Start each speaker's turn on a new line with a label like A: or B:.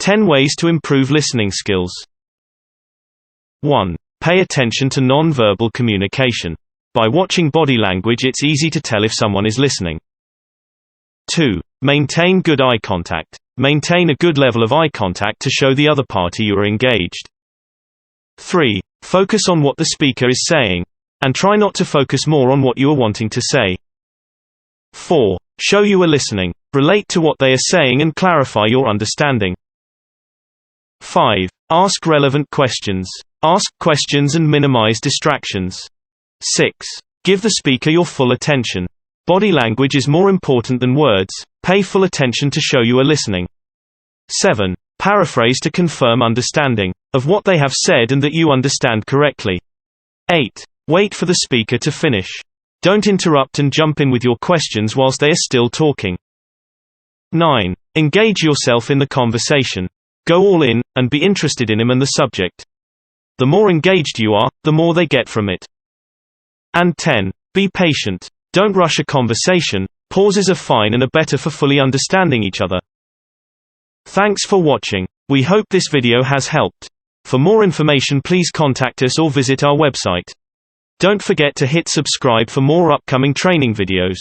A: 10 ways to improve listening skills. 1. Pay attention to non-verbal communication. By watching body language, it's easy to tell if someone is listening. 2. Maintain good eye contact. Maintain a good level of eye contact to show the other party you are engaged. 3. Focus on what the speaker is saying, and try not to focus more on what you are wanting to say. 4. Show you are listening. Relate to what they are saying and clarify your understanding. 5. Ask relevant questions. Ask questions and minimize distractions. 6. Give the speaker your full attention. Body language is more important than words. Pay full attention to show you are listening. 7. Paraphrase to confirm understanding of what they have said and that you understand correctly. 8. Wait for the speaker to finish. Don't interrupt and jump in with your questions whilst they are still talking. 9. Engage yourself in the conversation. Go all in, and be interested in him and the subject. The more engaged you are, the more they get from it. And 10. Be patient. Don't rush a conversation. Pauses are fine and are better for fully understanding each other. Thanks for watching. We hope this video has helped. For more information, please contact us or visit our website. Don't forget to hit subscribe for more upcoming training videos.